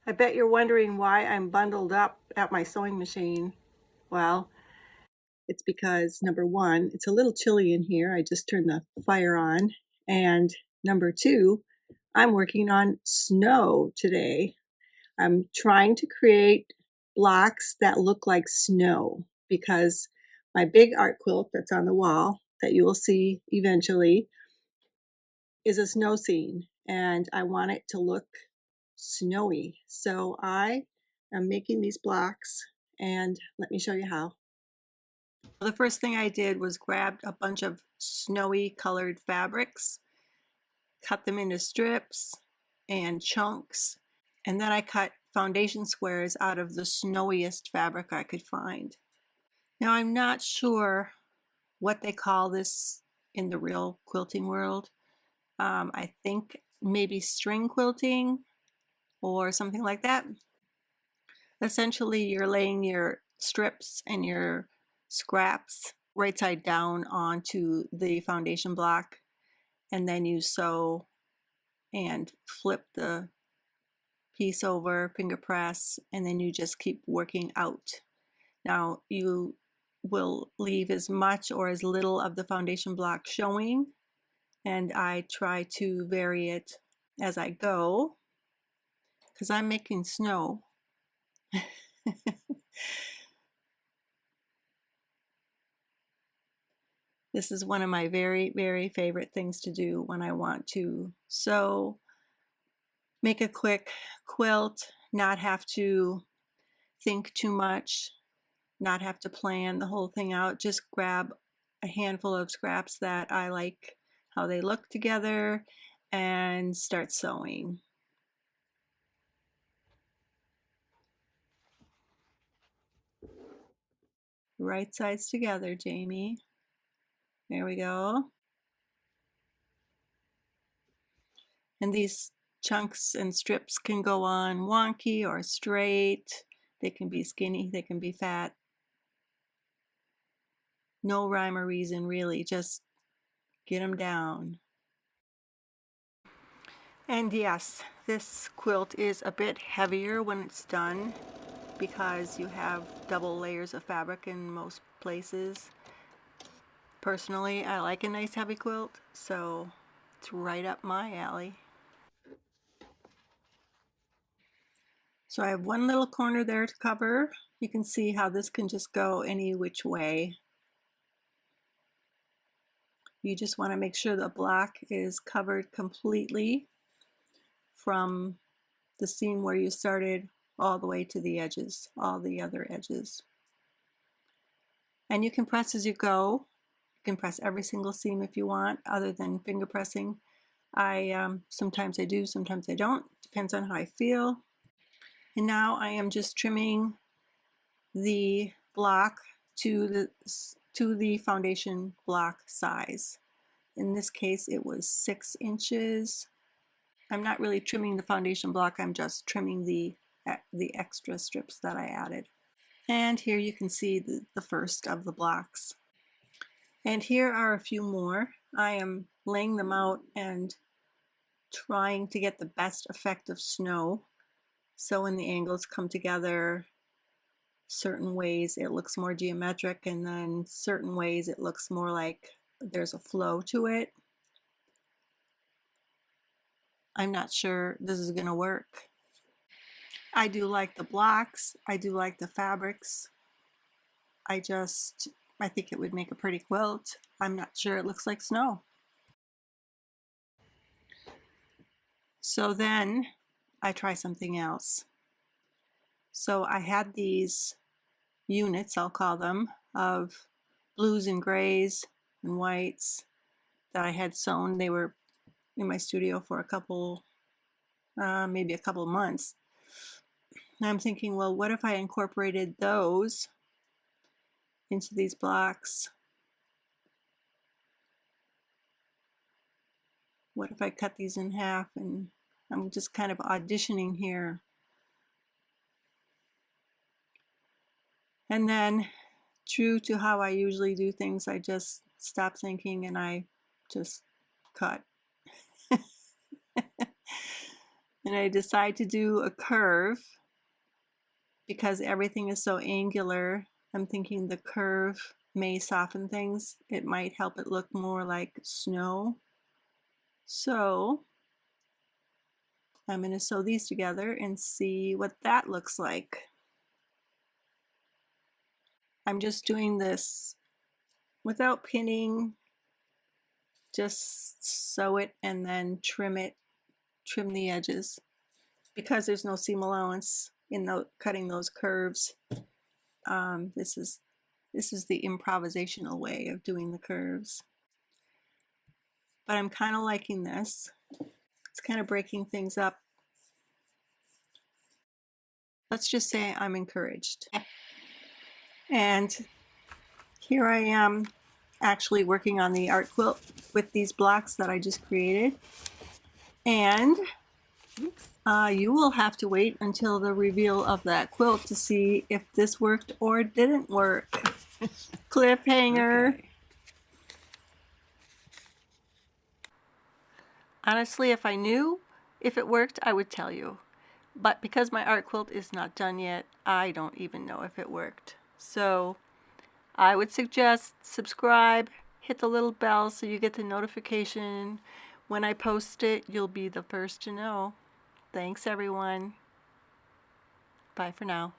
I bet you're wondering why I'm bundled up at my sewing machine. Well, it's because number one, it's a little chilly in here. I just turned the fire on. And number two, I'm working on snow today. I'm trying to create blocks that look like snow because my big art quilt that's on the wall that you will see eventually is a snow scene, and I want it to look snowy. So I am making these blocks, and let me show you how. The first thing I did was grabbed a bunch of snowy colored fabrics, cut them into strips and chunks, and then I cut foundation squares out of the snowiest fabric I could find. Now I'm not sure what they call this in the real quilting world. I think maybe string quilting or something like that. Essentially, you're laying your strips and your scraps right side down onto the foundation block, and then you sew and flip the piece over, finger press, and then you just keep working out. Now you will leave as much or as little of the foundation block showing, and I try to vary it as I go because I'm making snow. This is one of my very, very favorite things to do when I want to sew, make a quick quilt, not have to think too much, not have to plan the whole thing out. Just grab a handful of scraps that I like how they look together and start sewing. Right sides together, Jamie. There we go. And these chunks and strips can go on wonky or straight. They can be skinny, they can be fat. No rhyme or reason, really, just get them down. And yes, this quilt is a bit heavier when it's done because you have double layers of fabric in most places. Personally, I like a nice heavy quilt, so it's right up my alley. So I have one little corner there to cover. You can see how this can just go any which way. You just want to make sure the block is covered completely from the seam where you started all the way to the edges, all the other edges. And you can press as you go. You can press every single seam if you want, other than finger pressing. Sometimes I do, sometimes I don't. Depends on how I feel. And now I am just trimming the block to the foundation block size. In this case, it was 6 inches. I'm not really trimming the foundation block, I'm just trimming the extra strips that I added. And here you can see the first of the blocks. And here are a few more. I am laying them out and trying to get the best effect of snow. So when the angles come together, certain ways it looks more geometric, and then certain ways it looks more like there's a flow to it. I'm not sure this is going to work. I do like the blocks. I do like the fabrics. I think it would make a pretty quilt. I'm not sure it looks like snow. So then I try something else. So I had these units, I'll call them, of blues and grays and whites that I had sewn. They were in my studio for maybe a couple months. And I'm thinking, well, what if I incorporated those into these blocks? What if I cut these in half? And I'm just kind of auditioning here. And then, true to how I usually do things, I just stop thinking and I just cut. And I decide to do a curve because everything is so angular. I'm thinking the curve may soften things. It might help it look more like snow. So I'm going to sew these together and see what that looks like. I'm just doing this without pinning, just sew it and then trim the edges. Because there's no seam allowance in cutting those curves, this is the improvisational way of doing the curves. But I'm kind of liking this. It's kind of breaking things up. Let's just say I'm encouraged. And here I am actually working on the art quilt with these blocks that I just created. And you will have to wait until the reveal of that quilt to see if this worked or didn't work. Cliffhanger. Okay. Honestly, if I knew if it worked, I would tell you. But because my art quilt is not done yet, I don't even know if it worked. So I would suggest subscribe, hit the little bell so you get the notification. When I post it, you'll be the first to know. Thanks, everyone. Bye for now.